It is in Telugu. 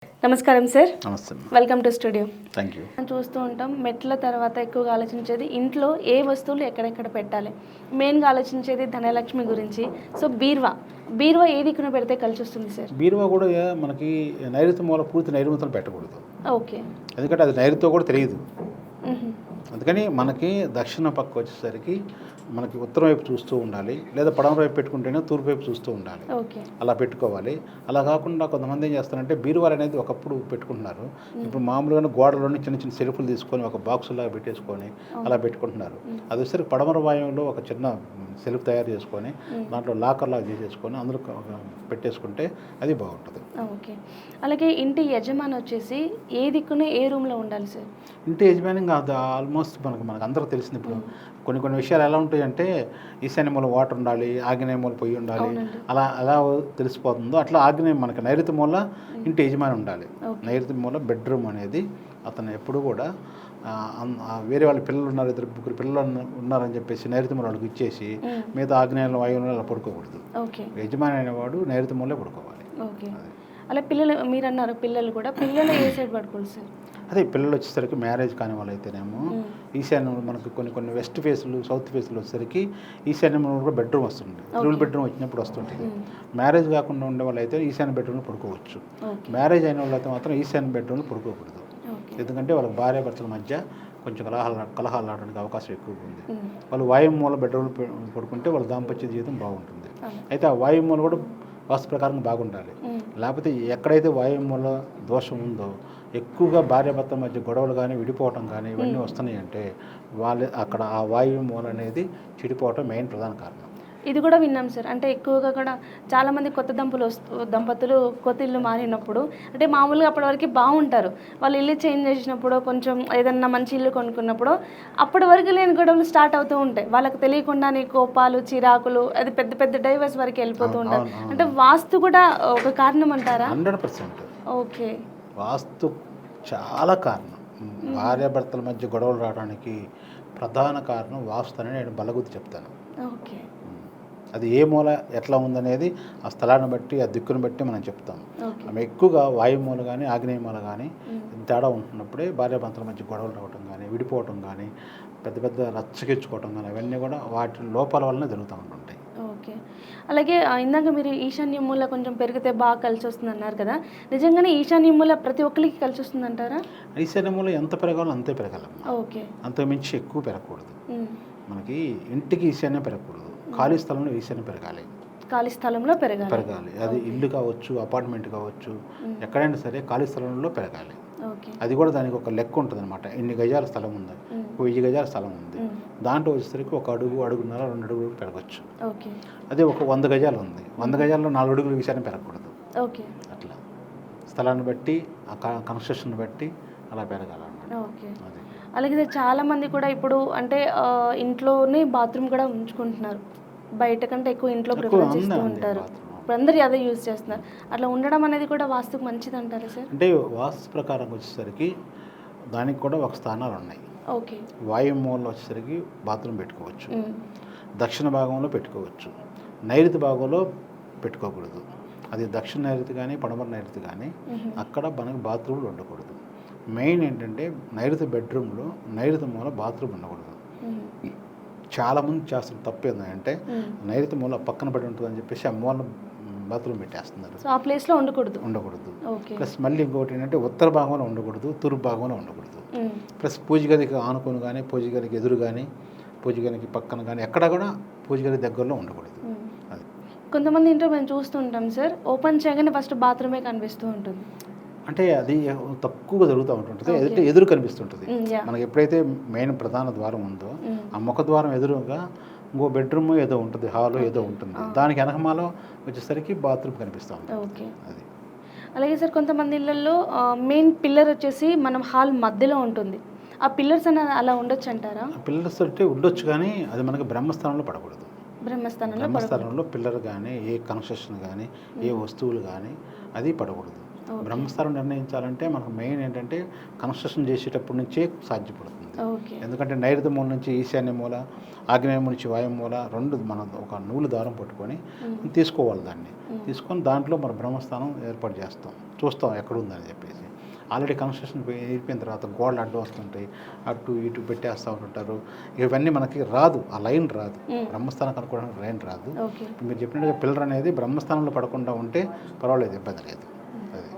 నమస్కారం సార్. నమస్తే. Welcome to studio. Thank you. మనం చూస్తూ ఉంటాం మెట్ల తర్వాత ఎక్కువగా ఆలోచించేది ఇంట్లో ఏ వస్తువులు ఎక్కడెక్కడ పెట్టాలి. మెయిన్గా ఆలోచించేది ధనలక్ష్మి గురించి. సో బీరువా ఏ దిక్కున పెడితే కలిసి వస్తుంది సార్? బీరువా కూడా మనకి నైరుతి మూల పూర్తి నైరుతిలో పెట్టకూడదు. ఓకే. ఎందుకంటే అది నైరుతితో కూడా తెలియదు. అందుకని మనకి దక్షిణ పక్క వచ్చేసరికి మనకి ఉత్తరం వైపు చూస్తూ ఉండాలి, లేదా పడమర వైపు పెట్టుకుంటేనే తూర్పు వైపు చూస్తూ ఉండాలి. అలా పెట్టుకోవాలి. అలా కాకుండా కొంతమంది ఏం చేస్తారంటే బీరువాలు అనేది ఒకప్పుడు పెట్టుకుంటున్నారు. ఇప్పుడు మామూలుగా గోడలోని చిన్న చిన్న సెల్ఫులు తీసుకొని ఒక బాక్స్ లాగా పెట్టేసుకొని అలా పెట్టుకుంటున్నారు. అది వచ్చేసరికి పడమర వాయువులో ఒక చిన్న సెల్ఫ్ తయారు చేసుకొని దాంట్లో లాకర్ లాగా చేసేసుకొని అందులో పెట్టేసుకుంటే అది బాగుంటుంది. ఓకే. అలాగే ఇంటి యజమాని వచ్చేసి ఏ దిక్కున ఏ రూమ్లో ఉండాలి సార్? ఇంటి యజమాని అది ఆల్మోస్ట్ మనకు అందరూ తెలిసింది. ఇప్పుడు కొన్ని విషయాలు ఎలా ఉంటాయంటే ఈశాన్య మూల వాటర్ ఉండాలి, ఆగ్నేయ మూల పొయ్యి ఉండాలి, అలా తెలిసిపోతుందో అట్లా ఆగ్నేయ మనకి నైరుతి మూల ఇంటి యజమాని ఉండాలి. నైరుతి మూల బెడ్రూమ్ అనేది అతను ఎప్పుడు కూడా వేరే వాళ్ళ పిల్లలు ఉన్నారు, 2-3 పిల్లలు ఉన్నారని చెప్పేసి నైరుతి మూల వాళ్ళకి ఇచ్చేసి మిగతా ఆగ్నేయంలో వాయువులో అలా పడుకోకూడదు. యజమాని అనేవాడు నైరుతి మూలే పడుకోవాలి. అలా పిల్లలు మీరు అన్నారు, పిల్లలు ఏ సైడ్ పడుకోవాలి సార్? అదే పిల్లలు వచ్చేసరికి మ్యారేజ్ కాని వాళ్ళు అయితేనేమో ఈశాన్యంలో మనకు కొన్ని వెస్ట్ ఫేస్లు సౌత్ ఫేస్లు వచ్చేసరికి ఈశాన్యంలో కూడా బెడ్రూమ్ వస్తుంది. త్రిబుల్ బెడ్రూమ్ వచ్చినప్పుడు వస్తుంటుంది. మ్యారేజ్ కాకుండా ఉండే వాళ్ళు అయితే ఈశాన్య బెడ్రూమ్లో పడుకోవచ్చు. మ్యారేజ్ అయిన వాళ్ళు అయితే మాత్రం ఈశాన్య బెడ్రూమ్లో పడుకోకూడదు. ఎందుకంటే వాళ్ళకి భార్యాభర్తల మధ్య కొంచెం కలహాలు ఆడడానికి అవకాశం ఎక్కువగా ఉంది. వాళ్ళు వాయు మూల బెడ్రూమ్లో పడుకుంటే వాళ్ళ దాంపత్య జీవితం బాగుంటుంది. అయితే ఆ వాయు మూల కూడా వాస్తు ప్రకారం బాగుండాలి. లేకపోతే ఎక్కడైతే వాయు మూల దోషం ఉందో ఎక్కువగా భార్యాభర్తల మధ్య గొడవలు కానీ విడిపోవటం కానీ ఇవన్నీ వస్తున్నాయి అంటే అక్కడ ఆ వాయు మూల అనేది చెడిపోవటం మెయిన్ ప్రధాన కారణం. ఇది కూడా విన్నాం సార్. అంటే ఎక్కువగా కూడా చాలామంది కొత్త దంపతులు కొత్త ఇల్లు మారినప్పుడు అంటే మామూలుగా అప్పటి వరకు బాగుంటారు. వాళ్ళు ఇల్లు చేంజ్ చేసినప్పుడు కొంచెం ఏదన్నా మంచి ఇల్లు కొనుక్కున్నప్పుడు అప్పటి వరకు లేని గొడవలు స్టార్ట్ అవుతూ ఉంటాయి. వాళ్ళకి తెలియకుండానే కోపాలు, చిరాకులు, అది పెద్ద పెద్ద డైవర్స్ వరకు వెళ్ళిపోతూ ఉంటారు. అంటే వాస్తు కూడా ఒక కారణం అంటారా? 100%. ఓకే. వాస్తు చాలా కారణం. భార్యాభర్తల మధ్య గొడవలు రావడానికి ప్రధాన కారణం వాస్తు అని నేను బలగుద్ది చెప్తాను. ఓకే. అది ఏ మూల ఎట్లా ఉందనేది ఆ స్థలాన్ని బట్టి ఆ దిక్కును బట్టి మనం చెప్తాం. ఆమె ఎక్కువగా వాయుమూల కానీ ఆగ్నేయ మూల కానీ తేడా ఉంటున్నప్పుడే భార్యాభర్తల మధ్య గొడవలు రావటం కానీ విడిపోవటం కానీ పెద్ద రచ్చకెచ్చుకోవటం కానీ అవన్నీ కూడా వాటి లోపాల వల్లనే జరుగుతూ ఉంటుంటాయి. ఓకే. అలాగే ఇందాక మీరు ఈశాన్య మూల కొంచెం పెరిగితే బాగా కలిసి వస్తుంది అన్నారు కదా, నిజంగానే ఈశాన్య మూల ప్రతి ఒక్కరికి కలిసి వస్తుంది అంటారా? ఈశాన్య మూల ఎంత పెరగాలో అంతే పెరగాలి. ఓకే. అంతకుమించి ఎక్కువ పెరగకూడదు. మనకి ఇంటికి ఈశాన్యం పెరగకూడదు. ఖాళీ స్థలంలో ఈశాన్యం పెరగాలి. ఖాళీ స్థలంలో పెరగాలి. అది ఇల్లు కావచ్చు, అపార్ట్మెంట్ కావచ్చు, ఎక్కడైనా సరే ఖాళీ స్థలంలో పెరగాలి. అది కూడా దానికి ఒక లెక్క ఉంటుంది అనమాట. ఇన్ని గజాల స్థలం ఉంది, 1000 గజాల స్థలం ఉంది, దాంట్లో వచ్చేసరికి 1 అడుగు, 1.5 అడుగులు, 2 అడుగులు పెరగచ్చు. అదే ఒక 100 గజాలు ఉంది, 100 గజాల్లో 4 అడుగులు ఈశాన్యం పెరగకూడదు. అట్లా స్థలాన్ని బట్టి ఆ కన్స్ట్రక్షన్ బట్టి అలా పెరగాలన్నమాట. అలాగే చాలా మంది కూడా ఇప్పుడు అంటే ఇంట్లోనే బాత్రూమ్ కూడా ఉంచుకుంటున్నారు. బయట కంటే ఎక్కువ ఇంట్లో ప్రిఫరెన్స్ ఇస్తూ ఉంటారు. ఇప్పుడు అందరూ అదే యూజ్ చేస్తున్నారు. అట్లా ఉండడం అనేది కూడా వాస్తుకు మంచిది అంటారా సార్? అంటే వాస్తు ప్రకారం వచ్చేసరికి దానికి కూడా ఒక స్థానాలు ఉన్నాయి. ఓకే. వాయు మూలలో వచ్చేసరికి బాత్రూమ్ పెట్టుకోవచ్చు, దక్షిణ భాగంలో పెట్టుకోవచ్చు, నైరుతి భాగంలో పెట్టుకోకూడదు. అది దక్షిణ నైరుతి కానీ పడమర నైరుతి కానీ అక్కడ మనకి బాత్రూమ్లు ఉండకూడదు. మెయిన్ ఏంటంటే నైరుతి బెడ్రూమ్లో నైరుతి మూల బాత్రూమ్ ఉండకూడదు. చాలామంది చేస్తున్న తప్పు ఏంటంటే నైరుతి మూల పక్కన పడి ఉంటుందని చెప్పేసి ఆ మూల బాత్రూమ్ పెట్టేస్తున్నారు. ఆ ప్లేస్లో ఉండకూడదు. ప్లస్ మళ్ళీ ఇంకోటి ఏంటంటే ఉత్తర భాగంలో ఉండకూడదు, తూర్పు భాగంలో ఉండకూడదు. ప్లస్ పూజ గదికి ఆనుకొని కానీ, పూజ గదికి ఎదురు కానీ, పూజ గదికి పక్కన కానీ ఎక్కడ కూడా పూజ గది దగ్గరలో ఉండకూడదు. అది కొంతమంది ఇంట్లో మేము చూస్తుంటాం సార్, ఓపెన్ చేయగానే ఫస్ట్ బాత్రూమే కనిపిస్తూ ఉంటుంది. అంటే అది తక్కువగా జరుగుతూ ఉంటుంటుంది. ఎదురు కనిపిస్తుంటుంది. మనకి ఎప్పుడైతే మెయిన్ ప్రధాన ద్వారం ఉందో ఆ ముఖ ద్వారం ఎదురుగా ఇంకో బెడ్రూమ్ ఏదో ఉంటుంది, హాల్ ఏదో ఉంటుంది, దానికి వెనకమాలో వచ్చేసరికి బాత్రూమ్ కనిపిస్తూ ఉంటుంది. అది అలాగే సార్ కొంతమంది ఇళ్ళల్లో మెయిన్ పిల్లర్ వచ్చేసి మనం హాల్ మధ్యలో ఉంటుంది. ఆ పిల్లర్స్ అనేది అలా ఉండొచ్చు అంటారా? పిల్లర్స్ అంటే ఉండొచ్చు, కానీ అది మనకి బ్రహ్మస్థానంలో పడకూడదు. బ్రహ్మస్థానంలో పిల్లర్ కానీ, ఏ కన్స్ట్రక్షన్ కానీ, ఏ వస్తువులు కానీ అది పడకూడదు. బ్రహ్మస్థానం నిర్ణయించాలంటే మనకు మెయిన్ ఏంటంటే కన్స్ట్రక్షన్ చేసేటప్పటి నుంచే సాధ్యపడుతుంది. ఓకే. ఎందుకంటే నైరుతి మూల నుంచి ఈశాన్య మూల, ఆగ్నేయ మూల నుంచి వాయు మూల రెండు మనం ఒక నూలు దారం పట్టుకొని తీసుకోవాలి. దాన్ని తీసుకొని దాంట్లో మన బ్రహ్మస్థానం ఏర్పాటు చేస్తాం, చూస్తాం ఎక్కడుందని చెప్పేసి. ఆల్రెడీ కన్స్ట్రక్షన్ అయిపోయిన తర్వాత గోడలు అడ్డు వస్తుంటాయి, అటు ఇటు పెట్టేస్తూ ఉంటుంటారు. ఇవన్నీ మనకి రాదు, ఆ లైన్ రాదు, బ్రహ్మస్థానం కనుక్కోవడానికి లైన్ రాదు. ఓకే. మీరు చెప్పినట్టుగా పిల్లర్ అనేది బ్రహ్మస్థానంలో పడకుండా ఉంటే పర్వాలేదు, ఇబ్బంది లేదు. అది